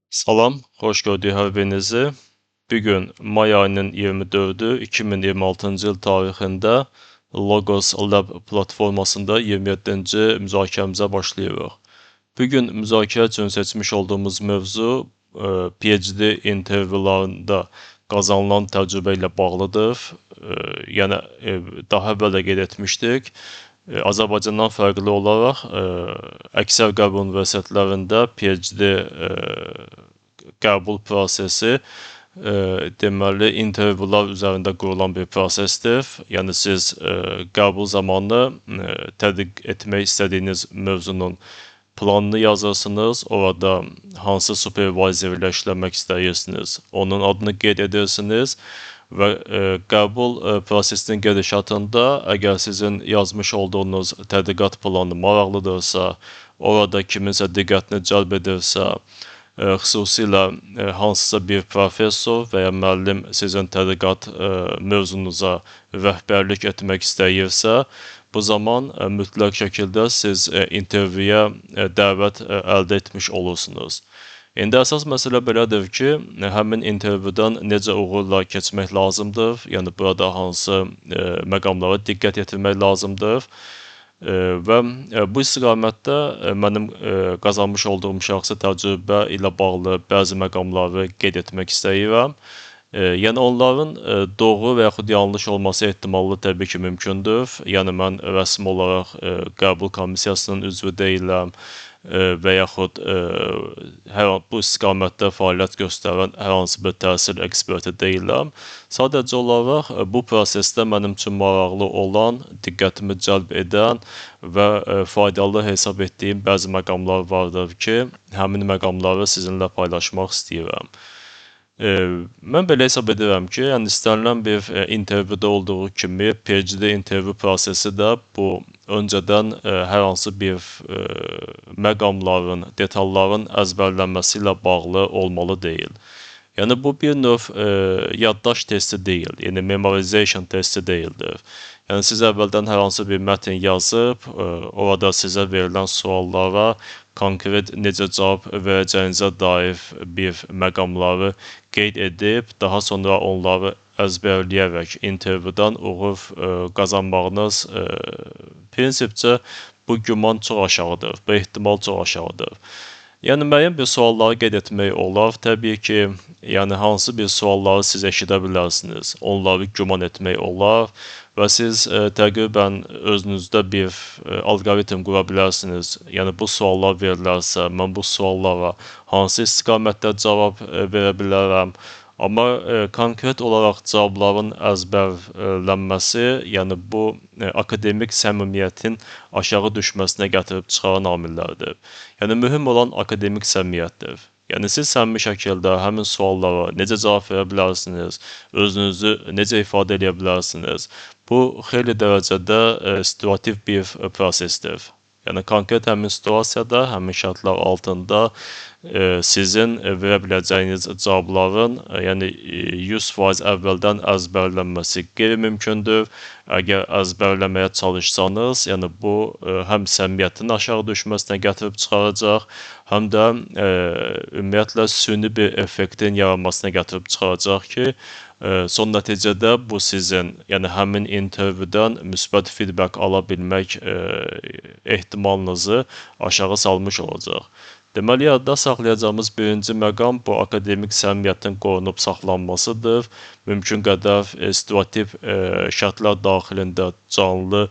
Salam, xoş gördük hər birinizi. Bugün may ayının 24-ü 2026-cı il tarixində Logos Lab platformasında 27-ci müzakirəmizə başlayırıq. Bugün müzakirə üçün seçmiş olduğumuz mövzu PhD intervyularında qazanılan təcrübə ilə bağlıdır. Yəni daha əvvəl də qeyd etmişdik. Azərbaycandan fərqli olaraq əksər qəbul universitetlərində PhD qəbul prosesi deməli intervyular üzərində qurulan bir prosesdir. Yəni siz qəbul zamanı tədqiq etmək istədiyiniz mövzunun planını yazırsınız, orada hansı supervisor ilə işləmək istəyirsiniz, onun adını qeyd edirsiniz və qəbul prosesinin gedişatında əgər sizin yazmış olduğunuz tədqiqat planı maraqlıdırsa, orada kiminsə diqqətini cəlb edirsə, xüsusilə hansısa bir professor və ya müəllim sizin tədqiqat mövzunuza rəhbərlik etmək istəyirsə, bu zaman mütləq şəkildə siz intervyuya dəvət əldə etmiş olursunuz. İndi əsas məsələ belədir ki, həmin intervyudan necə uğurla keçmək lazımdır, yəni burada hansı məqamlara diqqət yetirmək lazımdır və bu istiqamətdə mənim qazanmış olduğum şəxsi təcrübə ilə bağlı bəzi məqamları qeyd etmək istəyirəm. Yəni onların doğru və yaxud yanlış olması ehtimallı təbii ki mümkündür. Yəni mən rəsmi olaraq qəbul komissiyasının üzvü deyiləm və yaxud bu istiqamətdə fəaliyyət göstərən hər hansı bir təhsil eksperti deyiləm. Sadəcə olaraq bu prosesdə mənim üçün maraqlı olan, diqqətimi cəlb edən və faydalı hesab etdiyim bəzi məqamlar vardır ki, həmin məqamları sizinlə paylaşmaq istəyirəm. Mən belə hesab edirəm ki, yəni istənilən bir intervyuda olduğu kimi PhD intervyu prosesi də bu öncədən hər hansı bir məqamların, detalların əzbərlənməsi ilə bağlı olmalı deyil. Yəni bu bir növ yaddaş testi deyil, yəni memorization testi deyildir. Yəni siz əvvəldən hər hansı bir mətn yazıb, orada sizə verilən suallara konkret necə cavab verəcəyinizə dair bir məqamları qeyd edib, daha sonra onları əzbərləyərək intervyudan uğur qazanmağınız prinsipcə bu güman çox aşağıdır, bu ehtimal çox aşağıdır. Yəni müəyyən bir sualları qeyd etmək olar. Təbii ki, yəni hansı bir sualları siz eşidə bilərsiniz, onları güman etmək olar və siz təqribən özünüzdə bir alqoritm qura bilərsiniz. Yəni bu suallar verilərsə, mən bu suallara hansı istiqamətdə cavab verə bilərəm. Amma konkret olaraq cavabların əzbərlənməsi, yəni bu akademik səmimiyyətin aşağı düşməsinə gətirib çıxaran amillərdir. Yəni mühüm olan akademik səmimiyyətdir. Yəni siz səmimi şəkildə həmin suallara necə cavab verə bilərsiniz, özünüzü necə ifadə edə bilərsiniz. Bu xeyli dərəcədə situativ bir prosesdir. Yəni konkret həmin situasiyada, həmin şərtlər altında sizin verə biləcəyiniz cavabların, yəni 100% əvvəldən əzbərlənməsi qeyri-mümkündür. Əgər əzbərləməyə çalışsanız, yəni bu həm səmimiyyətin aşağı düşməsinə gətirib çıxaracaq, həm də ümumiyyətlə süni bir effektin yaranmasına gətirib çıxaracaq ki, son nəticədə bu sizin, yəni həmin intervyudan müsbət feedback ala bilmək ehtimalınızı aşağı salmış olacaq. Deməli, yadda saxlayacağımız birinci məqam bu akademik səmimiyyətin qorunub saxlanmasıdır. Mümkün qədər situativ şərtlər daxilində canlı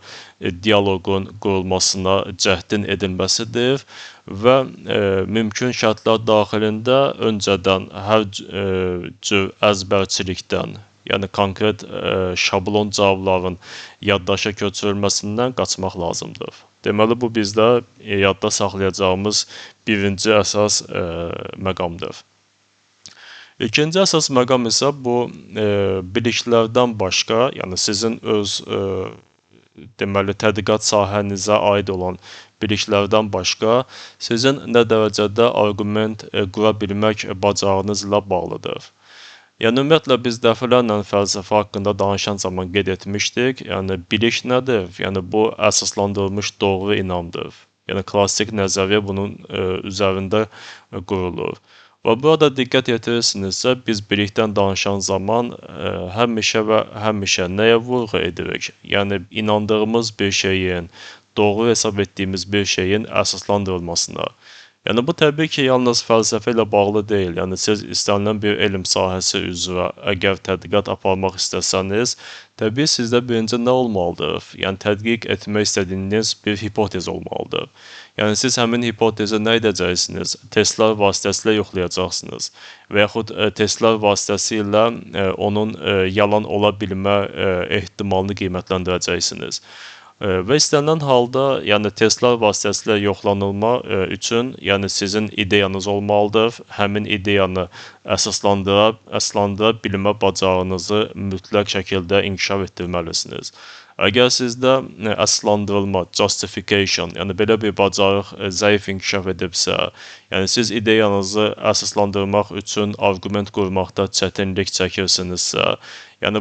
dialoqun qurulmasına cəhdin edilməsidir və mümkün şərtlər daxilində öncədən hər cür əzbərçilikdən, yəni konkret şablon cavabların yaddaşa köçürülməsindən qaçmaq lazımdır. Deməli, bu bizdə yadda saxlayacağımız birinci əsas məqamdır. İkinci əsas məqam isə bu biliklərdən başqa, yəni sizin öz deməli tədqiqat sahənizə aid olan biliklərdən başqa sizin nə dərəcədə arqument qura bilmək bacarığınız ilə bağlıdır. Yəni ümumiyyətlə biz dəfələrlə fəlsəfə haqqında danışan zaman qeyd etmişdik. Yəni bilik nədir? Yəni bu əsaslandırılmış doğru inamdır. Yəni klassik nəzəriyyə bunun üzərində qurulur. Və burada diqqət yetirirsinizsə, biz bilikdən danışan zaman həmişə və həmişə nəyə vurğu edirik? Yəni, inandığımız bir şeyin, doğru hesab etdiyimiz bir şeyin əsaslandırılmasına. Yəni, bu təbii ki, yalnız fəlsəfə ilə bağlı deyil. Yəni, siz istənilən bir elm sahəsi üzrə əgər tədqiqat aparmaq istəsəniz, təbii sizdə birinci nə olmalıdır? Yəni, tədqiq etmək istədiyiniz bir hipotez olmalıdır. Yəni, siz həmin hipotezi nə edəcəksiniz? Testlər vasitəsilə yoxlayacaqsınız və yaxud testlər vasitəsilə onun yalan ola bilmə ehtimalını qiymətləndirəcəksiniz. Və istənilən halda, yəni testlər vasitəsilə yoxlanılma üçün, yəni sizin ideyanız olmalıdır. Həmin ideyanı əsaslandıra bilmə bacarığınızı mütləq şəkildə inkişaf etdirməlisiniz. Əgər sizdə əsaslandırılma, justification, yəni belə bir bacarıq zəif inkişaf edibsə, yəni siz ideyanızı əsaslandırmaq üçün arqument qurmaqda çətinlik çəkirsinizsə, yəni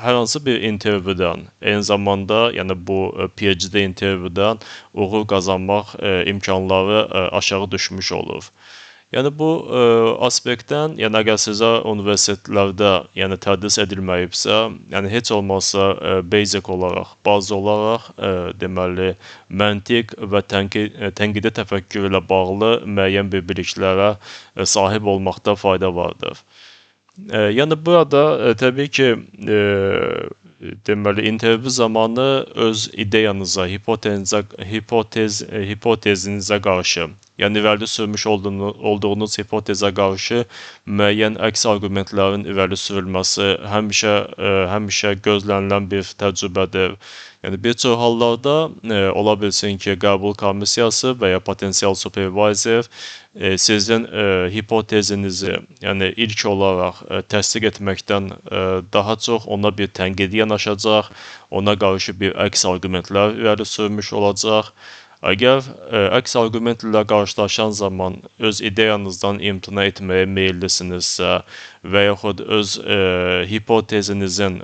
hər hansı bir intervyudan, eyni zamanda yəni bu PhD intervyudan uğur qazanmaq imkanları aşağı düşmüş olur. Yəni bu aspektdən, yəni əgər sizə universitetlərdə yəni tədris edilməyibsə, yəni heç olmazsa basic olaraq, bazı olaraq deməli məntiq və tənqidi təfəkkür ilə bağlı müəyyən bir biliklərə sahib olmaqda fayda vardır. Yəni burada təbii ki, deməli intervyu zamanı öz ideyanıza, hipotezinizə qarşı, yəni irəli sürmüş olduğunuz hipotezə qarşı müəyyən əks arqumentlərin irəli sürülməsi həmişə gözlənilən bir təcrübədir. Yəni bir çox hallarda ola bilsin ki, qəbul komissiyası və ya potensial supervisor sizin hipotezinizi, yəni ilk olaraq təsdiq etməkdən daha çox ona bir tənqidi yanaşacaq, ona qarşı bir əks arqumentlər irəli sürmüş olacaq. Əgər əks arqument ilə qarşılaşan zaman öz ideyanızdan imtina etməyə meyillisinizsə və yaxud öz hipotezinizin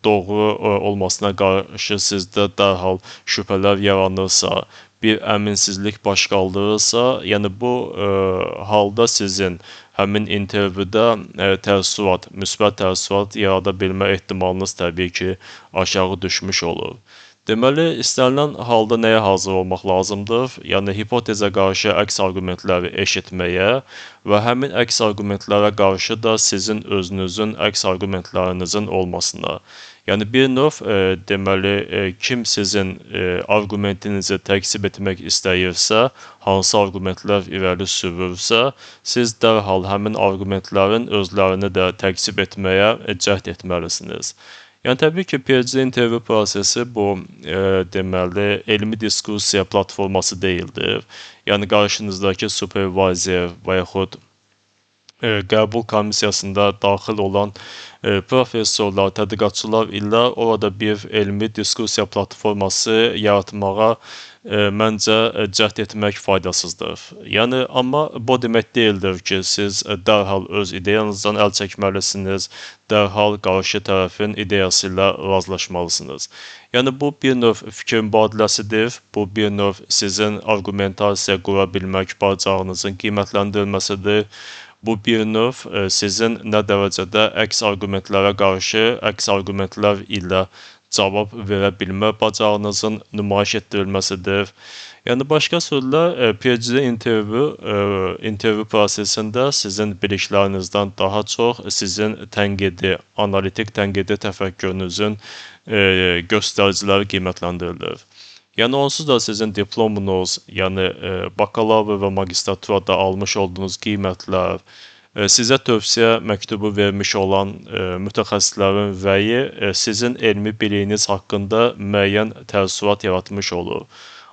doğru olmasına qarşı sizdə dərhal şübhələr yaranırsa, bir əminsizlik baş qaldırırsa, yəni bu halda sizin həmin intervyuda təəssürat, müsbət təəssürat yarada bilmə ehtimalınız təbii ki, aşağı düşmüş olur. Deməli, istənilən halda nəyə hazır olmaq lazımdır? Yəni, hipotezə qarşı əks arqumentləri eşitməyə və həmin əks arqumentlərə qarşı da sizin özünüzün əks arqumentlərinizin olmasına. Yəni, bir növ, deməli, kim sizin arqumentinizi təksib etmək istəyirsə, hansı arqumentlər irəli sürürsə, siz dərhal həmin arqumentlərin özlərini də təksib etməyə cəhd etməlisiniz. Yəni, təbii ki, PhD intervyu prosesi bu, deməli, elmi diskussiya platforması deyildir. Yəni, qarşınızdakı supervisor və yaxud qəbul komissiyasında daxil olan professorlar, tədqiqatçılar ilə orada bir elmi diskussiya platforması yaratmağa məncə cəhd etmək faydasızdır. Yəni, amma bu demək deyildir ki, siz dərhal öz ideyanızdan əl çəkməlisiniz, dərhal qarşı tərəfin ideyası ilə razılaşmalısınız. Yəni, bu bir növ fikir mübadiləsidir, bu bir növ sizin arqumentasiya qura bilmək bacarığınızın qiymətləndirilməsidir. Bu bir növ sizin nə dərəcədə əks arqumentlərə qarşı əks arqumentlər ilə cavab verə bilmə bacarığınızın nümayiş etdirilməsidir. Yəni, başqa sözlə, PhD intervyu prosesində sizin biliklərinizdən daha çox sizin tənqidi, analitik tənqidi təfəkkürünüzün göstəriciləri qiymətləndirilir. Yəni, onsuz da sizin diplomunuz, yəni bakalavr və magistraturada almış olduğunuz qiymətlər, sizə tövsiyə məktubu vermiş olan mütəxəssislərin rəyi sizin elmi biliyiniz haqqında müəyyən təəssürat yaratmış olur.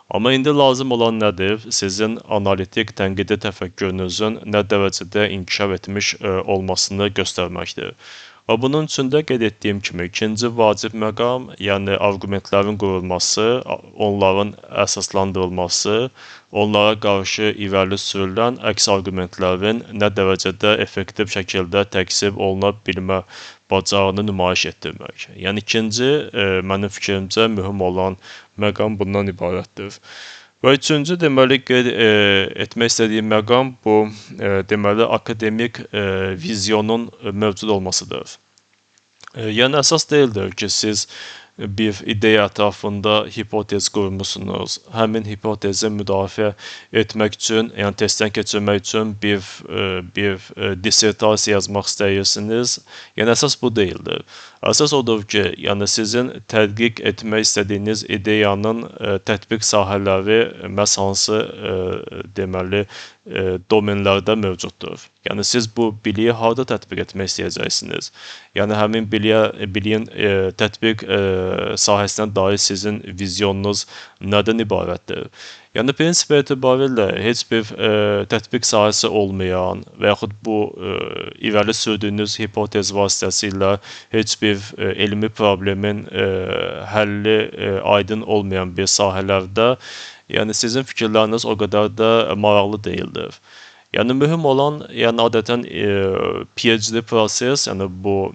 Amma indi lazım olan nədir? Sizin analitik tənqidi təfəkkürünüzün nə dərəcədə inkişaf etmiş olmasını göstərməkdir. Və bunun üçün də qeyd etdiyim kimi, ikinci vacib məqam, yəni arqumentlərin qurulması, onların əsaslandırılması, onlara qarşı irəli sürülən əks arqumentlərin nə dərəcədə effektiv şəkildə təksib oluna bilmə bacarığını nümayiş etdirmək. Yəni, ikinci, mənim fikrimcə mühüm olan məqam bundan ibarətdir. Və üçüncü, deməli, qeyd etmək istədiyim məqam bu, deməli, akademik vizyonun mövcud olmasıdır. Yəni, əsas deyildir ki, siz bir ideya ətrafında hipotez qurmusunuz. Həmin hipotezi müdafiə etmək üçün, yəni testdən keçirmək üçün bir dissertasiya yazmaq istəyirsiniz. Yəni, əsas bu deyildir. Əsas odur ki, yəni sizin tədqiq etmək istədiyiniz ideyanın tətbiq sahələri məhz hansı deməli domenlərdə mövcuddur. Yəni siz bu biliyi harda tətbiq etmək istəyəcəksiniz? Yəni həmin biliyin tətbiq sahəsinə dair sizin vizyonunuz nədən ibarətdir? Yəni prinsip etibarilə heç bir tətbiq sahəsi olmayan və yaxud bu irəli sürdüyünüz hipotez vasitəsilə heç bir elmi problemin həlli aydın olmayan bir sahələrdə, yəni sizin fikirləriniz o qədər də maraqlı deyildir. Yəni mühüm olan, yəni adətən PhD proses, yəni bu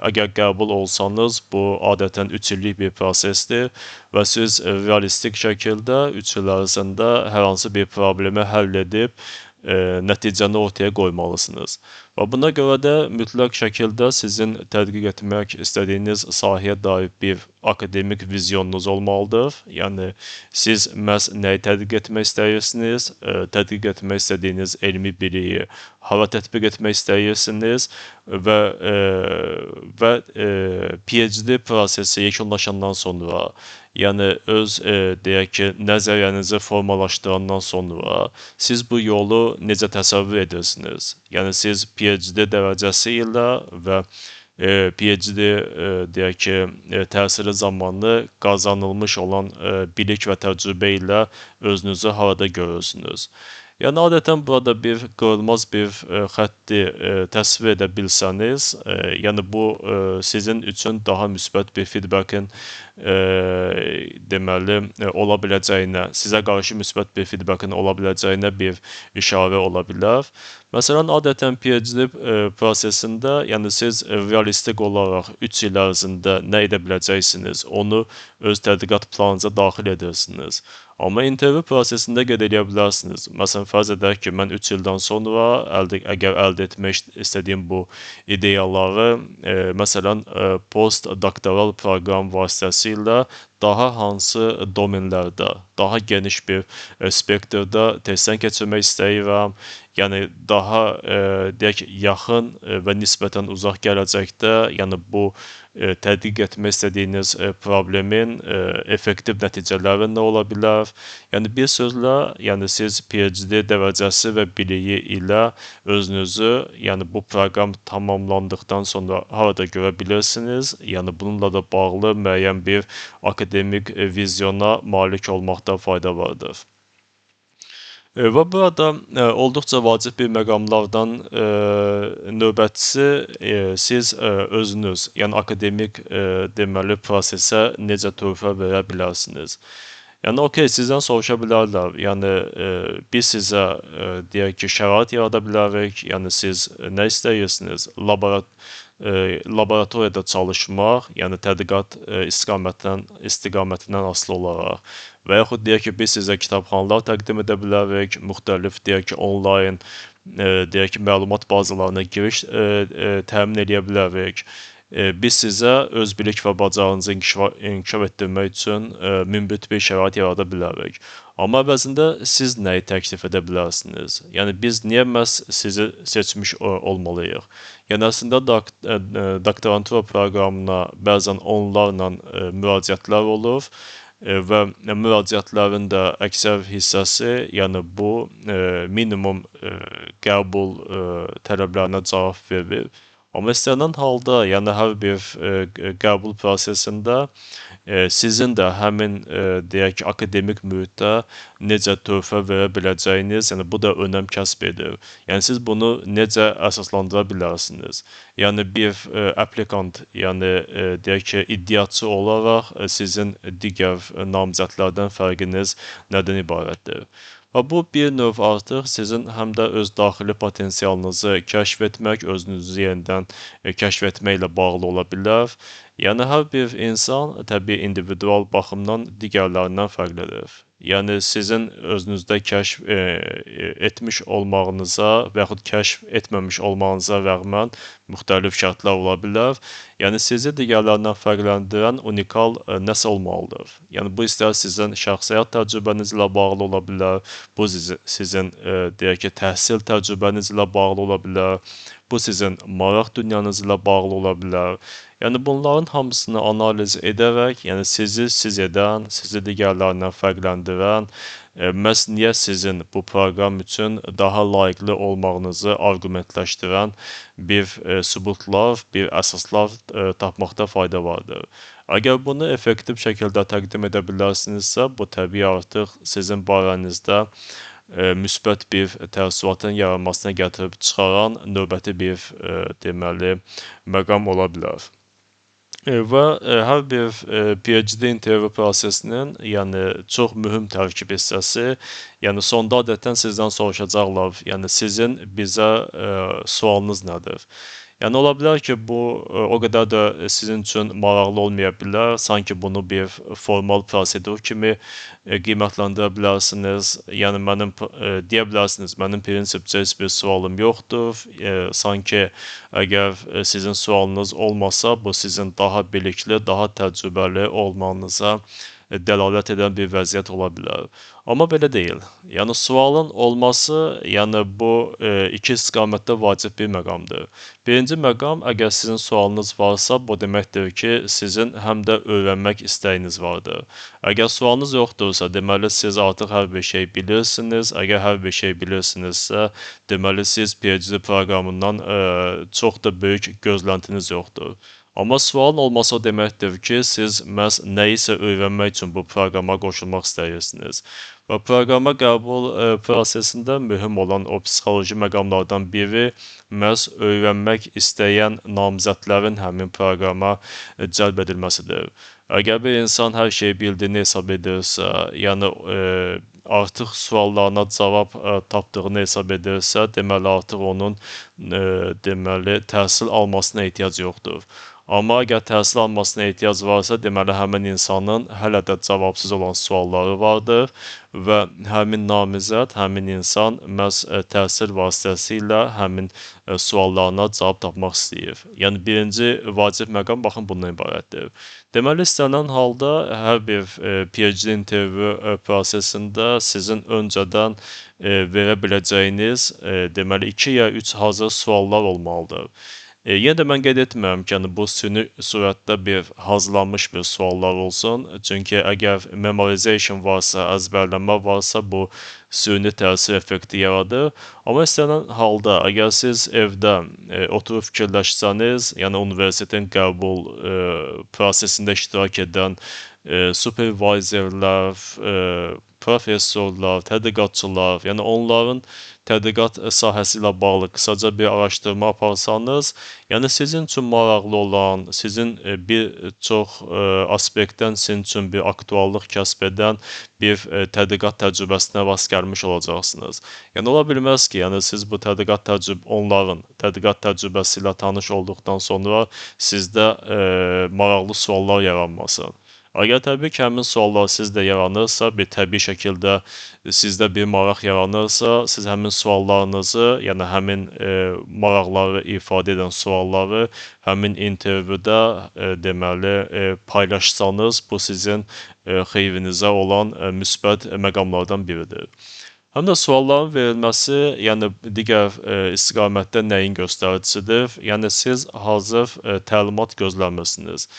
əgər qəbul olsanız, bu adətən 3 illik bir prosesdir və siz realistik şəkildə 3 il ərzində hər hansı bir problemi həll edib nəticəni ortaya qoymalısınız. Və buna görə də mütləq şəkildə sizin tədqiq etmək istədiyiniz sahəyə dair bir akademik vizyonunuz olmalıdır. Yəni siz məhz nəyi tədqiq etmək istəyirsiniz, tədqiq etmək istədiyiniz elmi biliyi hara tətbiq etmək istəyirsiniz və PhD prosesi yekunlaşandan sonra, yəni öz deyək ki, nəzəriyyənizi formalaşdırandan sonra siz bu yolu necə təsəvvür edirsiniz? Yəni siz PhD dərəcəsi ilə və PhD deyək ki, təhsili zamanı qazanılmış olan bilik və təcrübə ilə özünüzü harada görürsünüz? Yəni adətən burada bir qırılmaz bir xətti təsvir edə bilsəniz, yəni bu sizin üçün daha müsbət bir feedbackin deməli ola biləcəyinə, sizə qarşı müsbət bir feedbackin ola biləcəyinə bir işarə ola bilər. Məsələn, adətən PhD prosesində, yəni siz realistik olaraq 3 il ərzində nə edə biləcəksiniz, onu öz tədqiqat planınıza daxil edirsiniz. Amma intervyu prosesində qeyd edə bilərsiniz. Məsələn, fərz edək ki, mən 3 ildən sonra əgər əldə etmək istədiyim bu ideyaları, məsələn, postdoktoral proqram vasitəsilə daha hansı domenlərdə, daha geniş bir spektrdə testdən keçirmək istəyirəm. Yəni daha deyək yaxın və nisbətən uzaq gələcəkdə, yəni bu tədqiq etmək istədiyiniz problemin effektiv nəticələri nə ola bilər? Yəni bir sözlə, yəni siz PhD dərəcəsi və biliyi ilə özünüzü, yəni bu proqram tamamlandıqdan sonra harada görə bilirsiniz? Yəni bununla da bağlı müəyyən bir akademik vizyona malik olmaqda fayda vardır. Və burada olduqca vacib bir məqamlardan növbətçisi siz özünüz, yəni akademik deməli prosesə necə töhfə verə bilərsiniz. Yəni okey, sizdən soruşa bilərlər. Yəni biz sizə deyək ki, şərait yarada bilərik. Yəni siz nə istəyirsiniz? Laboratoriyada çalışmaq, yəni tədqiqat istiqamətindən asılı olaraq və yaxud deyək ki, biz sizə kitabxanalar təqdim edə bilərik, müxtəlif deyək ki, onlayn deyək ki, məlumat bazalarına giriş təmin edə bilərik. Biz sizə öz bilik və bacarığınızı inkişaf etdirmək üçün münbit bir şərait yarada bilərik. Amma əvəzində siz nəyi təklif edə bilərsiniz? Yəni biz niyə məhz sizi seçmiş olmalıyıq? Yəni əslində doktorantura proqramına bəzən onlarla müraciətlər olur və müraciətlərin də əksər hissəsi, yəni bu minimum qəbul tələblərinə cavab verir. Amma istənilən halda, yəni hər bir qəbul prosesində sizin də həmin deyək ki, akademik mühitdə necə töhfə verə biləcəyiniz, yəni bu da önəm kəsb edir. Yəni siz bunu necə əsaslandıra bilərsiniz? Yəni bir applikant, yəni deyək ki, iddiaçı olaraq sizin digər namizədlərdən fərqiniz nədən ibarətdir? Və bu bir növ artıq sizin həm də öz daxili potensialınızı kəşf etmək, özünüzü yenidən kəşf etməklə bağlı ola bilər. Yəni hər bir insan təbii individual baxımdan digərlərindən fərqlidir. Yəni sizin özünüzdə kəşf etmiş olmağınıza və yaxud kəşf etməmiş olmağınıza rəğmən müxtəlif şərtlər ola bilər. Yəni sizi digərlərindən fərqləndirən unikal nəsə olmalıdır. Yəni bu istər sizin şəxsi həyat təcrübənizlə bağlı ola bilər, bu sizin deyək ki, təhsil təcrübənizlə bağlı ola bilər, bu sizin maraq dünyanızla bağlı ola bilər. Yəni bunların hamısını analiz edərək, yəni sizi siz edən, sizi digərlərindən fərqləndirən, məhz niyə sizin bu proqram üçün daha layiqli olmağınızı arqumentləşdirən bir sübutlar, bir əsaslar tapmaqda fayda vardır. Əgər bunu effektiv şəkildə təqdim edə bilərsinizsə, bu təbii artıq sizin barənizdə müsbət bir təəssüratın yaranmasına gətirib çıxaran növbəti bir deməli məqam ola bilər. Və hər bir PhD intervyu prosesinin yəni çox mühüm tərkib hissəsi, yəni sonda adətən sizdən soruşacaqlar, yəni sizin bizə sualınız nədir? Yəni ola bilər ki, bu o qədər də sizin üçün maraqlı olmaya bilər, sanki bunu bir formal prosedur kimi qiymətləndirə bilərsiniz. Yəni mənim deyə bilərsiniz, mənim prinsipcə heç bir sualım yoxdur. Sanki əgər sizin sualınız olmasa, bu sizin daha bilikli, daha təcrübəli olmağınıza dəlalət edən bir vəziyyət ola bilər. Amma belə deyil. Yəni sualın olması, yəni bu iki istiqamətdə vacib bir məqamdır. Birinci məqam, əgər sizin sualınız varsa, bu deməkdir ki, sizin həm də öyrənmək istəyiniz vardır. Əgər sualınız yoxdursa, deməli siz artıq hər bir şey bilirsiniz. Əgər hər bir şey bilirsinizsə, deməli siz PhD proqramından çox da böyük gözləntiniz yoxdur. Amma sualın olması o deməkdir ki, siz məhz nəyisə öyrənmək üçün bu proqrama qoşulmaq istəyirsiniz. Və proqrama qəbul prosesində mühüm olan o psixoloji məqamlardan biri məhz öyrənmək istəyən namizədlərin həmin proqrama cəlb edilməsidir. Əgər bir insan hər şeyi bildiyini hesab edirsə, yəni artıq suallarına cavab tapdığını hesab edirsə, deməli artıq onun deməli təhsil almasına ehtiyac yoxdur. Amma əgər təhsil almasına ehtiyac varsa, deməli həmin insanın hələ də cavabsız olan sualları vardır və həmin namizəd, həmin insan məhz təhsil vasitəsilə həmin suallarına cavab tapmaq istəyir. Yəni birinci vacib məqam baxın bundan ibarətdir. Deməli istənilən halda hər bir PhD intervyu prosesində sizin öncədən verə biləcəyiniz deməli 2 ya 3 hazır suallar olmalıdır. Yenə də mən qeyd etmirəm ki, yəni bu süni surətdə bir hazırlanmış bir suallar olsun. Çünki əgər memorization varsa, əzbərlənmə varsa, bu süni təsir effekti yaradır. Amma istənilən halda, əgər siz evdə oturub fikirləşsəniz, yəni universitetin qəbul prosesində iştirak edən supervisorlar, professorlar, tədqiqatçılar, yəni onların tədqiqat sahəsi ilə bağlı qısaca bir araşdırma aparsanız, yəni sizin üçün maraqlı olan, sizin bir çox aspektdən sizin üçün bir aktuallıq kəsb edən bir tədqiqat təcrübəsinə rast gəlmiş olacaqsınız. Yəni ola bilməz ki, yəni siz bu onların tədqiqat təcrübəsi ilə tanış olduqdan sonra sizdə maraqlı suallar yaranmasın. Əgər təbii ki, həmin suallar sizdə yaranırsa, bir təbii şəkildə sizdə bir maraq yaranırsa, siz həmin suallarınızı, yəni həmin maraqları ifadə edən sualları həmin intervyuda deməli paylaşsanız, bu sizin xeyrinizə olan müsbət məqamlardan biridir. Həm də sualların verilməsi, yəni digər istiqamətdə nəyin göstəricisidir? Yəni siz hazır təlimat gözləmirsiniz.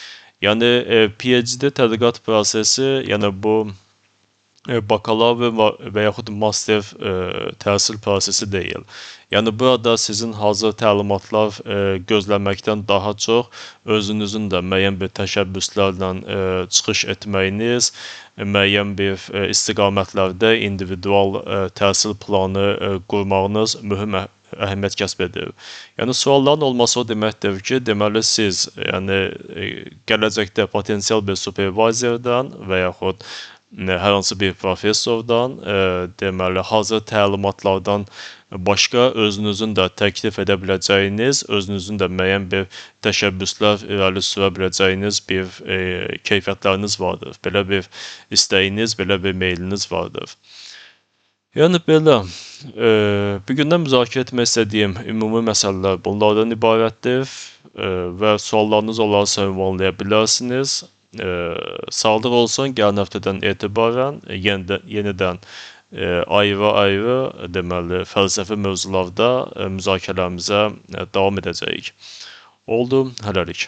Yəni PhD tədqiqat prosesi, yəni bu bakalavr və yaxud master təhsil prosesi deyil. Yəni burada sizin hazır təlimatlar gözləməkdən daha çox özünüzün də müəyyən bir təşəbbüslərlə çıxış etməyiniz, müəyyən bir istiqamətlərdə individual təhsil planı qurmağınız mühüm əhəmiyyət kəsb edir. Yəni sualların olması o deməkdir ki, deməli siz yəni gələcəkdə potensial bir supervisordan və yaxud hər hansı bir professordan deməli hazır təlimatlardan başqa özünüzün də təklif edə biləcəyiniz, özünüzün də müəyyən bir təşəbbüslər irəli sürə biləcəyiniz bir keyfiyyətləriniz vardır. Belə bir istəyiniz, belə bir meyliniz vardır. Yəni belə, bu gündən müzakirə etmək istədiyim ümumi məsələlər bunlardan ibarətdir və suallarınız olarsa ünvanlaya bilərsiniz. Sağlıq olsun, gələn həftədən etibarən yenidən ayrı-ayrı deməli fəlsəfi mövzularda müzakirələrimizə davam edəcəyik. Oldu, hələlik.